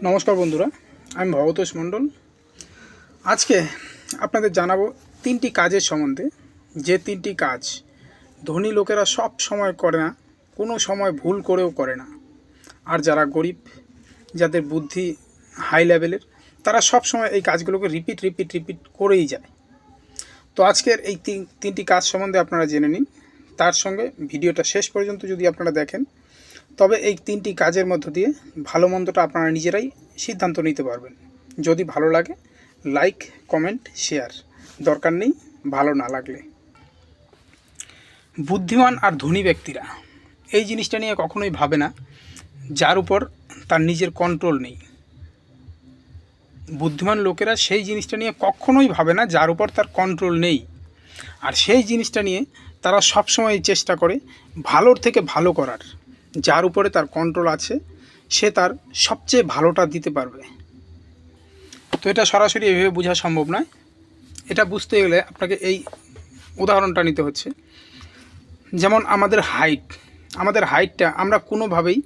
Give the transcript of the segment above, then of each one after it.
নমস্কার বন্ধুরা, আমি ভবতোষ মণ্ডল। আজকে আপনাদের জানাবো তিনটি কাজের সম্বন্ধে, যে তিনটি কাজ ধনী লোকেরা সব সময় করে না, কোনো সময় ভুল করেও করে না। আর যারা গরিব, যাদের বুদ্ধি হাই লেভেলের, তারা সব সময় এই কাজগুলোকে রিপিট করেই যায়। তো আজকের এই তিনটি কাজ সম্বন্ধে আপনারা জেনে নিন। তার সঙ্গে ভিডিওটা শেষ পর্যন্ত যদি আপনারা দেখেন, তবে এই তিনটি কাজের মধ্য দিয়ে ভালো মন্দটা আপনারা নিজেরাই সিদ্ধান্ত নিতে পারবেন। যদি ভালো লাগে লাইক, কমেন্ট, শেয়ার, দরকার নেই ভালো না লাগলে। বুদ্ধিমান আর ধনী ব্যক্তিরা এই জিনিসটা নিয়ে কখনোই ভাবে না যার উপর তার নিজের কন্ট্রোল নেই। বুদ্ধিমান লোকেরা সেই জিনিসটা নিয়ে কখনোই ভাবে না যার উপর তার কন্ট্রোল নেই। আর সেই জিনিসটা নিয়ে তারা সবসময় চেষ্টা করে ভালোর থেকে ভালো করার। যার উপরে তার কন্ট্রোল আছে সে তার সবচেয়ে ভালোটা দিতে পারবে। তো এটা সরাসরি এভাবে বোঝা সম্ভব নয়। এটা বুঝতে গেলে আপনাকে এই উদাহরণটা নিতে হচ্ছে। যেমন আমাদের হাইটটা আমরা কোনোভাবেই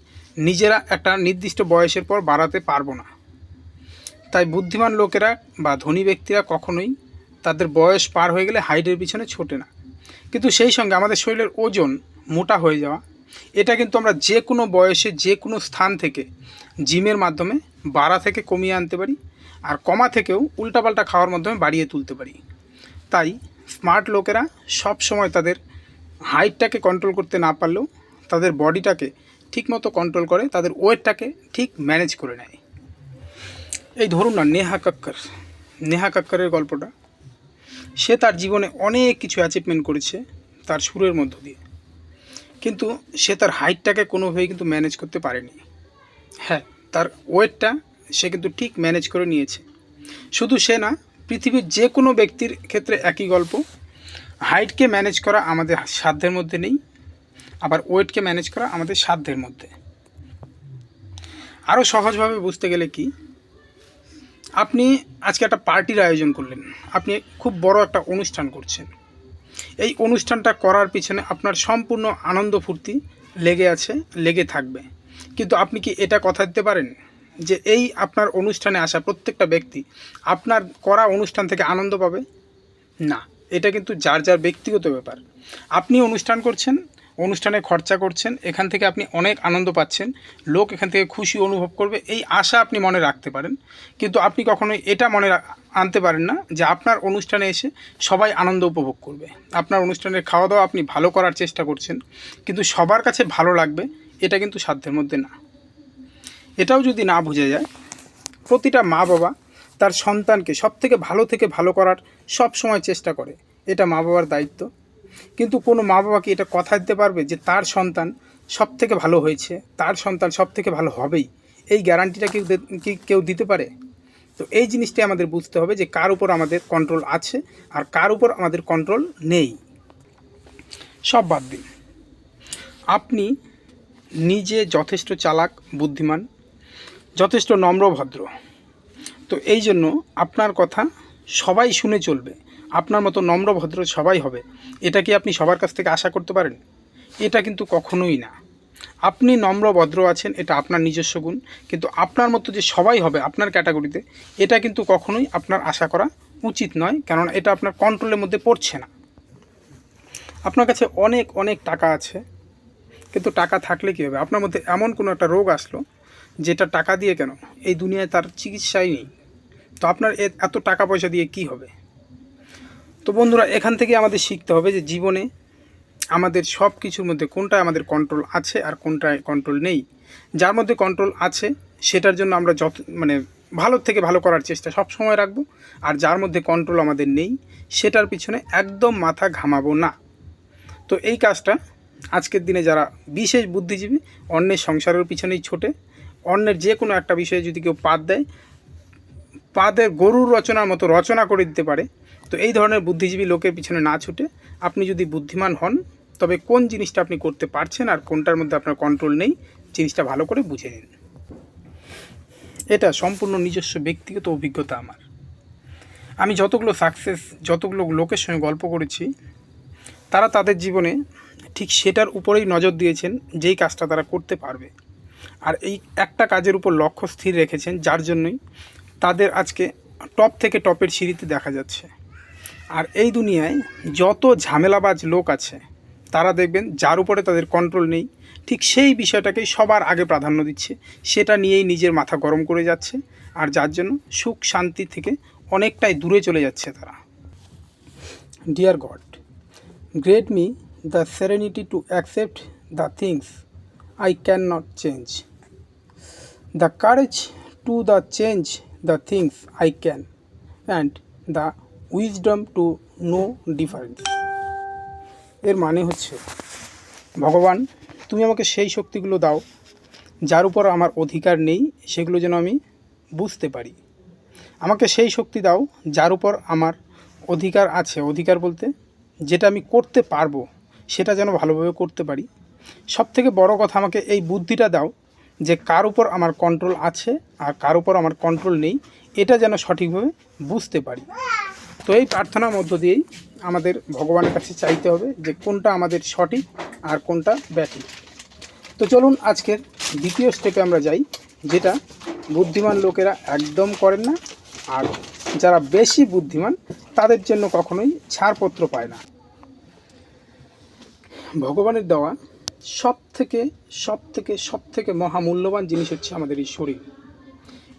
নিজেরা একটা নির্দিষ্ট বয়সের পর বাড়াতে পারবো না। তাই বুদ্ধিমান লোকেরা বা ধনী ব্যক্তিরা কখনোই তাদের বয়স পার হয়ে গেলে হাইটের পিছনে ছোটে না। কিন্তু সেই সঙ্গে আমাদের শরীরের ওজন মোটা হয়ে যাওয়া, এটা কিন্তু আমরা যে কোনো বয়সে যে কোনো স্থান থেকে জিমের মাধ্যমে বাড়া থেকে কমিয়ে আনতে পারি, আর কমা থেকেও উল্টাপাল্টা খাওয়ার মাধ্যমে বাড়িয়ে তুলতে পারি। তাই স্মার্ট লোকেরা সব সময় তাদের হাইটটাকে কন্ট্রোল করতে না পারলেও তাদের বডিটাকে ঠিকমতো কন্ট্রোল করে, তাদের ওয়েটটাকে ঠিক ম্যানেজ করে নেয়। এই ধরুন না, নেহা কাক্করের গল্পটা। সে তার জীবনে অনেক কিছু অ্যাচিভমেন্ট করেছে তার সুরের মধ্য দিয়ে, কিন্তু সে তার হাইটটাকে কোনোভাবেই কিন্তু ম্যানেজ করতে পারেনি। হ্যাঁ, তার ওয়েটটা সে কিন্তু ঠিক ম্যানেজ করে নিয়েছে। শুধু সে না, পৃথিবীর যে কোনো ব্যক্তির ক্ষেত্রে একই গল্প। হাইটকে ম্যানেজ করা আমাদের সাধ্যের মধ্যে নেই, আবার ওয়েটকে ম্যানেজ করা আমাদের সাধ্যের মধ্যে। আরও সহজভাবে বুঝতে গেলে কি, আপনি আজকে একটা পার্টির আয়োজন করলেন, আপনি খুব বড় একটা অনুষ্ঠান করছেন। এই অনুষ্ঠানটা করার পিছনে আপনার সম্পূর্ণ আনন্দ ফুর্তি লেগে থাকবে। কিন্তু আপনি কি এটা কথা দিতে পারেন যে এই আপনার অনুষ্ঠানে আসা প্রত্যেকটা ব্যক্তি আপনার করা অনুষ্ঠান থেকে আনন্দ পাবে? না, এটা কিন্তু যার যার ব্যক্তিগত ব্যাপার। আপনি অনুষ্ঠান করছেন, অনুষ্ঠানে খরচা করছেন, এখান থেকে আপনি অনেক আনন্দ পাচ্ছেন, লোক এখান থেকে খুশি অনুভব করবে, এই আশা আপনি মনে রাখতে পারেন। কিন্তু আপনি কখনোই এটা মনে আনতে পারেন না যে আপনার অনুষ্ঠানে এসে সবাই আনন্দ উপভোগ করবে। আপনার অনুষ্ঠানের খাওয়া দাওয়া আপনি ভালো করার চেষ্টা করছেন, কিন্তু সবার কাছে ভালো লাগবে এটা কিন্তু সাধ্যের মধ্যে না। এটাও যদি না বোঝা যায়, প্রতিটা মা বাবা তার সন্তানকে সব থেকে ভালো করার সব সময় চেষ্টা করে, এটা মা বাবার দায়িত্ব। কিন্তু কোনো মা বাবা কি এটা কথা দিতে পারবে যে তার সন্তান সব থেকে ভালো হয়েছে, তার সন্তান সব থেকে ভালো হবেই? এই গ্যারান্টিটা কেউ দিতে পারে? তো এই জিনিসটাই আমাদের বুঝতে হবে যে কার উপর আমাদের কন্ট্রোল আছে আর কার উপর আমাদের কন্ট্রোল নেই। সব বাদ দিন, আপনি নিজে যথেষ্ট চালাক, বুদ্ধিমান, যথেষ্ট নম্র, ভদ্র। তো এই জন্য আপনার কথা সবাই শুনে চলবে, আপনার মতো নম্র ভদ্র সবাই হবে, এটা কি আপনি সবার কাছ থেকে আশা করতে পারেন? এটা কিন্তু কখনোই না। আপনি নম্র ভদ্র আছেন, এটা আপনার নিজস্ব গুণ, কিন্তু আপনার মতো যে সবাই হবে আপনার ক্যাটাগরিতে, এটা কিন্তু কখনোই আপনার আশা করা উচিত নয়, কারণ এটা আপনার কন্ট্রোলের মধ্যে পড়ছে না। আপনার কাছে অনেক টাকা আছে, কিন্তু টাকা থাকলে কী হবে? আপনার মধ্যে এমন কোনো একটা রোগ আসলো যেটা টাকা দিয়ে কেন, এই দুনিয়ায় তার চিকিৎসাই নেই। তো আপনার এত টাকা পয়সা দিয়ে কি হবে? তো বন্ধুরা, এখান থেকে আমাদের শিখতে হবে যে জীবনে আমাদের সব কিছুর মধ্যে কোনটায় আমাদের কন্ট্রোল আছে আর কোনটায় কন্ট্রোল নেই। যার মধ্যে কন্ট্রোল আছে সেটার জন্য আমরা ভালোর থেকে ভালো করার চেষ্টা সব সময় রাখবো, আর যার মধ্যে কন্ট্রোল আমাদের নেই সেটার পিছনে একদম মাথা ঘামাবো না। তো এই কাজটা আজকের দিনে যারা বিশেষ বুদ্ধিজীবী, অন্যের সংসারের পিছনেই ছোটে, অন্যের যে কোনো একটা বিষয়ে যদি কেউ পাদের গরুর রচনার মতো রচনা করে দিতে পারে, তো এই ধরনের বুদ্ধিজীবী লোকের পিছনে না ছুটে আপনি যদি বুদ্ধিমান হন, তবে কোন জিনিসটা আপনি করতে পারছেন আর কোনটার মধ্যে আপনার কন্ট্রোল নেই, জিনিসটা ভালো করে বুঝে নিন। এটা সম্পূর্ণ নিজস্ব ব্যক্তিগত অভিজ্ঞতা আমার। আমি যতগুলো লোকের সঙ্গে গল্প করেছি, তারা তাদের জীবনে ঠিক সেটার উপরেই নজর দিয়েছেন যেই কাজটা তারা করতে পারবে। আর এই একটা কাজের উপর লক্ষ্য স্থির রেখেছেন, যার জন্যই তাদের আজকে টপ থেকে টপের সিঁড়িতে দেখা যাচ্ছে। আর এই দুনিয়ায় যত ঝামেলাবাজ লোক আছে তারা দেখবেন যার উপরে তাদের কন্ট্রোল নেই, ঠিক সেই বিষয়টাকেই সবার আগে প্রাধান্য দিচ্ছে, সেটা নিয়েই নিজের মাথা গরম করে যাচ্ছে, আর যার জন্য সুখ শান্তি থেকে অনেকটাই দূরে চলে যাচ্ছে তারা। Dear God, grant me the serenity to accept the things I cannot change, the courage to the change the things I can, and the wisdom to know difference. এর মানে হচ্ছে, ভগবান তুমি আমাকে সেই শক্তিগুলো দাও যার উপর আমার অধিকার নেই, সেগুলো যেন আমি বুঝতে পারি। আমাকে সেই শক্তি দাও যার উপর আমার অধিকার আছে, অধিকার বলতে যেটা আমি করতে পারবো সেটা যেন ভালোভাবে করতে পারি। সবথেকে বড় কথা, আমাকে এই বুদ্ধিটা দাও যে কার উপর আমার কন্ট্রোল আছে আর কার উপর আমার কন্ট্রোল নেই, এটা যেন সঠিকভাবে বুঝতে পারি। তো এই প্রার্থনার মধ্য দিয়েই আমাদের ভগবানের কাছে চাইতে হবে যে কোনটা আমাদের সঠিক আর কোনটা ব্যাঠিক। তো চলুন আজকের দ্বিতীয় স্টেপে আমরা যাই, যেটা বুদ্ধিমান লোকেরা একদম করেন না, আর যারা বেশি বুদ্ধিমান তাদের জন্য কখনোই ছাড়পত্র পায় না। ভগবানের দেওয়া সব থেকে মহামূল্যবান জিনিস হচ্ছে আমাদের এই শরীর।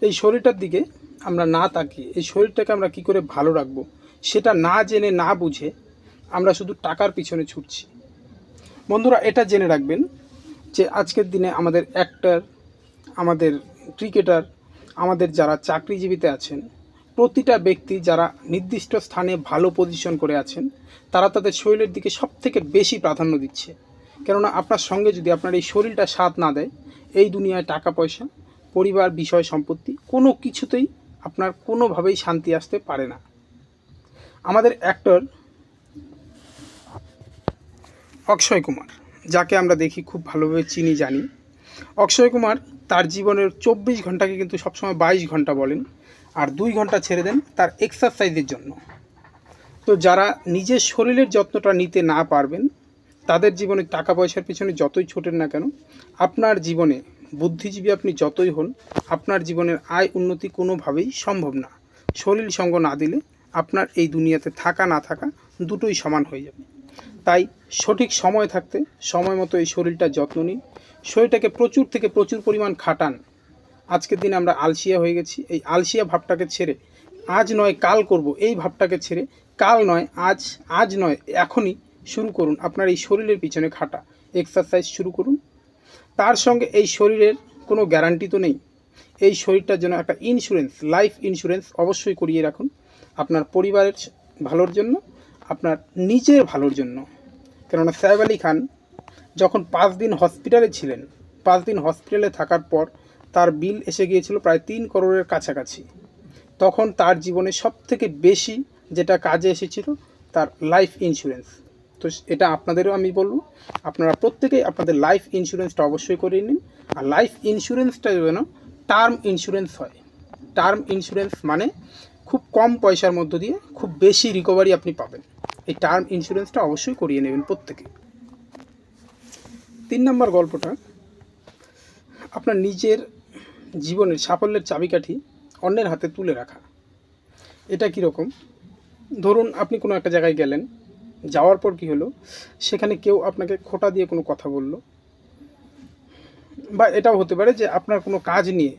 এই শরীরটার দিকে আমরা না তাকিয়ে এই শরীরটাকে আমরা কি করে ভালো রাখবো সেটা না জেনে না বুঝে আমরা শুধু টাকার পিছনে ছুটছি। বন্ধুরা, এটা জেনে রাখবেন যে আজকের দিনে আমাদের অ্যাক্টর, আমাদের ক্রিকেটার, আমাদের যারা চাকরিজীবীতে আছেন, প্রতিটা ব্যক্তি যারা নির্দিষ্ট স্থানে ভালো পজিশন করে আছেন, তারা তাদের শরীরের দিকে সবথেকে বেশি প্রাধান্য দিচ্ছে। কেননা আপনার সঙ্গে যদি আপনার এই শরীরটা সাথ না দেয়, এই দুনিয়ায় টাকা পয়সা, পরিবার, বিষয় সম্পত্তি কোনো কিছুতেই আপনার কোনোভাবেই শান্তি আসতে পারে না। আমাদের অ্যাক্টর অক্ষয় কুমার, যাকে আমরা দেখি খুব ভালোভাবে চিনি জানি, অক্ষয় কুমার তার জীবনের 24 ঘন্টাকে কিন্তু সবসময় 22 ঘন্টা বলেন, আর 2 ঘন্টা ছেড়ে দেন তার এক্সারসাইজের জন্য। তো যারা নিজের শরীরের যত্নটা নিতে না পারবেন, তাদের জীবনে টাকা পয়সার পিছনে যতই ছোটেন না কেন, আপনার জীবনে বুদ্ধিজীবী আপনি যতই হন, আপনার জীবনের আয় উন্নতি কোনোভাবেই সম্ভব না। শরীর সঙ্গ না দিলে আপনার এই দুনিয়াতে থাকা না থাকা দুটোই সমান হয়ে যাবে। তাই সঠিক সময় থাকতে সময় মতো এই শরীরটার যত্ন নিন, শরীরটাকে প্রচুর থেকে প্রচুর পরিমাণ খাটান। আজকের দিনে আমরা আলসিয়া হয়ে গেছি, এই আলসিয়া ভাবটাকে ছেড়ে আজ নয় কাল করব, এই ভাবটাকে ছেড়ে কাল নয় আজ, আজ নয় এখনই শুরু করুন আপনার এই শরীরের পিছনে খাটা, এক্সারসাইজ শুরু করুন। তার সঙ্গে এই শরীরের কোনো গ্যারান্টি তো নেই, এই শরীরটার জন্য একটা ইন্স্যুরেন্স, লাইফ ইন্স্যুরেন্স অবশ্যই করিয়ে রাখুন, আপনার পরিবারের ভালোর জন্য, আপনার নিজের ভালোর জন্য। কেননা সাইফ আলী খান যখন 5 দিন হসপিটালে ছিলেন, 5 দিন হসপিটালে থাকার পর তার বিল এসে গিয়েছিল প্রায় 3 করোড়ের কাছাকাছি। তখন তার জীবনে সবথেকে বেশি যেটা কাজে এসেছিল তার লাইফ ইন্স্যুরেন্স। তো এটা আপনাদেরও আমি বলবো, আপনারা প্রত্যেকেই আপনাদের লাইফ ইন্স্যুরেন্সটা অবশ্যই করে নিন। আর লাইফ ইন্স্যুরেন্সটা যেন টার্ম ইন্স্যুরেন্স হয়। টার্ম ইন্স্যুরেন্স মানে খুব কম পয়সার মধ্য দিয়ে খুব বেশি রিকভারি আপনি পাবেন। এই টার্ম ইন্স্যুরেন্সটা অবশ্যই করিয়ে নেবেন প্রত্যেকে। 3 নম্বর গল্পটা, আপনার নিজের জীবনের সাফল্যের চাবিকাঠি অন্যের হাতে তুলে রাখা। এটা কীরকম? ধরুন আপনি কোনো একটা জায়গায় গেলেন, যাওয়ার পর কী হলো, সেখানে কেউ আপনাকে খোঁটা দিয়ে কোনো কথা বলল, বা এটাও হতে পারে যে আপনার কোনো কাজ নিয়ে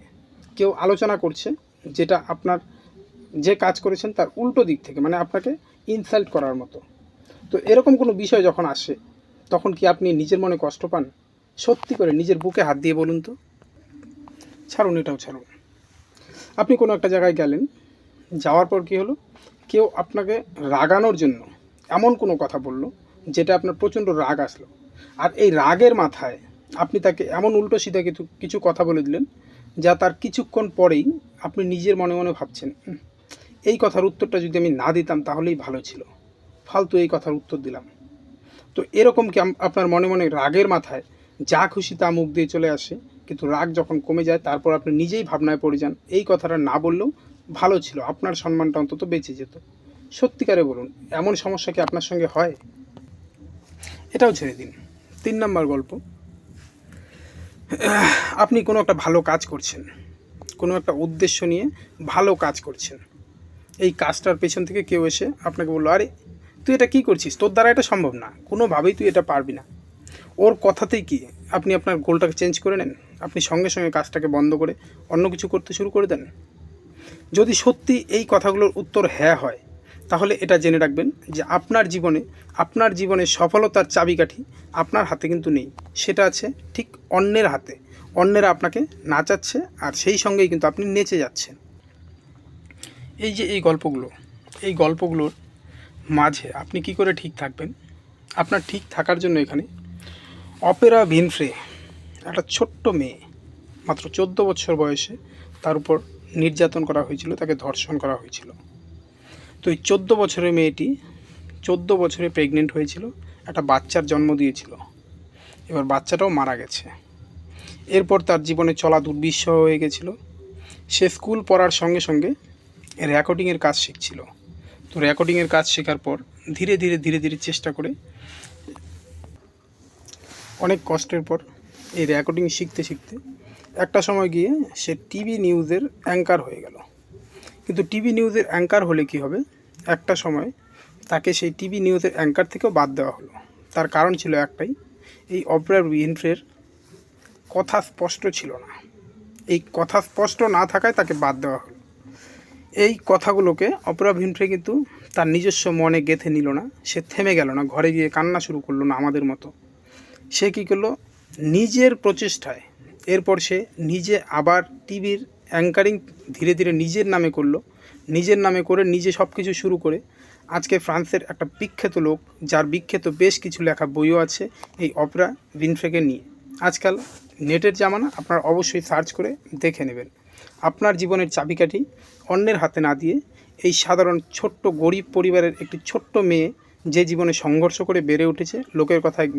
কেউ আলোচনা করছে, যেটা আপনার যে কাজ করেছেন তার উল্টো দিক থেকে, মানে আপনাকে ইনসাল্ট করার মতো। তো এরকম কোনো বিষয় যখন আসে, তখন কি আপনি নিজের মনে কষ্ট পান? সত্যি করে নিজের বুকে হাত দিয়ে বলুন তো। ছাড়ুন, এটাও ছাড়ুন। আপনি কোনো একটা জায়গায় গেলেন, যাওয়ার পর কী হলো, কেউ আপনাকে রাগানোর জন্য এমন কোনো কথা বলল যেটা আপনার প্রচণ্ড রাগ আসলো, আর এই রাগের মাথায় আপনি তাকে এমন উল্টো সিধা কিছু কথা বলে দিলেন, যা তার কিছুক্ষণ পরেই আপনি নিজের মনে মনে ভাবছেন, এই কথার উত্তরটা যদি আমি না দিতাম তাহলেই ভালো ছিল, ফালতু এই কথার উত্তর দিলাম। তো এরকম কি আপনার মনে মনে রাগের মাথায় যা খুশি তা মুখ দিয়ে চলে আসে, কিন্তু রাগ যখন কমে যায় তারপর আপনি নিজেই ভাবনায় পড়ে যান, এই কথাটা না বললেও ভালো ছিল, আপনার সম্মানটা অন্তত বেঁচে যেত। সত্যিকারে বলুন, এমন সমস্যা কি আপনার সঙ্গে হয়? এটাও ছেড়ে দিন। 3 নম্বর গল্প, আপনি কোনো একটা ভালো কাজ করছেন, কোনো একটা উদ্দেশ্য নিয়ে ভালো কাজ করছেন। এই কাজটার পেছন থেকে কেউ এসে আপনাকে বললো, আরে তুই এটা কী করছিস, তোর দ্বারা এটা সম্ভব না, কোনোভাবেই তুই এটা পারবি না। ওর কথাতেই কি আপনি আপনার গোলটাকে চেঞ্জ করে নেন, আপনি সঙ্গে সঙ্গে কাজটাকে বন্ধ করে অন্য কিছু করতে শুরু করে দেন। যদি সত্যি এই কথাগুলোর উত্তর হ্যাঁ হয়, তাহলে এটা জেনে রাখবেন যে আপনার জীবনে সফলতার চাবিকাঠি আপনার হাতে কিন্তু নেই, সেটা আছে ঠিক অন্যের হাতে। অন্যেরা আপনাকে নাচাচ্ছে আর সেই সঙ্গেই কিন্তু আপনি নেচে যাচ্ছেন। এই যে এই গল্পগুলোর মাঝে আপনি কি করে ঠিক থাকবেন? আপনার ঠিক থাকার জন্য এখানে অপেরা উইনফ্রে, একটা ছোট্ট মেয়ে, মাত্র 14 বছর বয়সে তার উপর নির্যাতন করা হয়েছিল, তাকে ধর্ষণ করা হয়েছিল। তো এই 14 বছরের মেয়েটি 14 বছরে প্রেগনেন্ট হয়েছিল, একটা বাচ্চার জন্ম দিয়েছিল। এবার বাচ্চাটাও মারা গেছে। এরপর তার জীবনে চলা দুর্বিষহ হয়ে গেছিল। সে স্কুল পড়ার সঙ্গে সঙ্গে রেকর্ডিংয়ের কাজ শিখছিল। তো রেকর্ডিংয়ের কাজ শেখার পর ধীরে ধীরে চেষ্টা করে অনেক কষ্টের পর এই রেকর্ডিং শিখতে শিখতে একটা সময় গিয়ে সে টিভি নিউজের অ্যাঙ্কার হয়ে গেল। কিন্তু টিভি নিউজের অ্যাঙ্কার হলে কি হবে, একটা সময় তাকে সেই টিভি নিউজের অ্যাঙ্কার থেকেও বাদ দেওয়া হলো। তার কারণ ছিল একটাই, এই অপরা উইনফ্রের কথা স্পষ্ট ছিল না। এই কথা স্পষ্ট না থাকায় তাকে বাদ দেওয়া হলো। এই কথাগুলোকে অপরা উইনফ্রে কিন্তু তার নিজস্ব মনে গেঁথে নিল না, সে থেমে গেল না, ঘরে গিয়ে কান্না শুরু করলো না আমাদের মতো। সে কী করলো, নিজের প্রচেষ্টায় এরপর সে নিজে আবার টিভির অ্যাঙ্কারিং ধীরে ধীরে নিজের নামে করলো। নিজের নামে করে নিজে সব কিছু শুরু করে আজকে ফ্রান্সের একটা বিখ্যাত লোক, যার বিখ্যাত বেশ কিছু লেখা বইও আছে এই অপরা উইনফ্রেকে নিয়ে। আজকাল নেটের জামানা, আপনারা অবশ্যই সার্চ করে দেখে নেবেন। আপনার জীবনের চাবিকাঠি অন্যের হাতে না দিয়ে এই সাধারণ ছোট্ট গরিব পরিবারের একটি ছোট্ট মেয়ে, যে জীবনে সংঘর্ষ করে বেড়ে উঠেছে, লোকের কথায়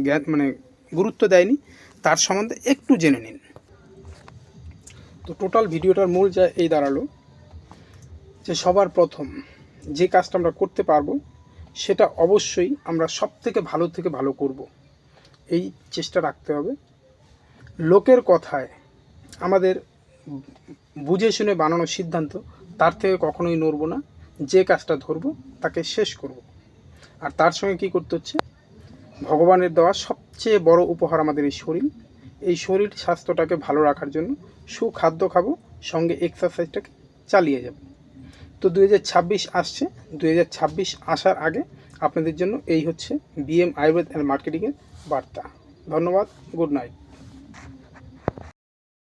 গুরুত্ব দেয়নি, তার সম্বন্ধে একটু জেনে নিন। তো টোটাল ভিডিওটার মূল যা এই দাঁড়ালো যে সবার প্রথম যে কাজটা আমরা করতে পারবো সেটা অবশ্যই আমরা সব থেকে ভালো করব, এই চেষ্টা রাখতে হবে। লোকের কথায় আমাদের বুঝে শুনে বানানো সিদ্ধান্ত, তার থেকে কখনোই নড়ব না। যে কাজটা ধরবো তাকে শেষ করব। আর তার সঙ্গে কী করতে হচ্ছে, ভগবানের দেওয়া সবচেয়ে বড় উপহার আমাদের এই শরীর। এই শরীর স্বাস্থ্যটাকে ভালো রাখার জন্য সুখাদ্য খাবো, সঙ্গে এক্সারসাইজটাকে চালিয়ে যাব। তো 2026 আসছে, 2026 আসার আগে আপনাদের জন্য এই হচ্ছে বিএম আয়ুর্বেদ অ্যান্ড মার্কেটিংয়ের বার্তা। ধন্যবাদ, গুড নাইট।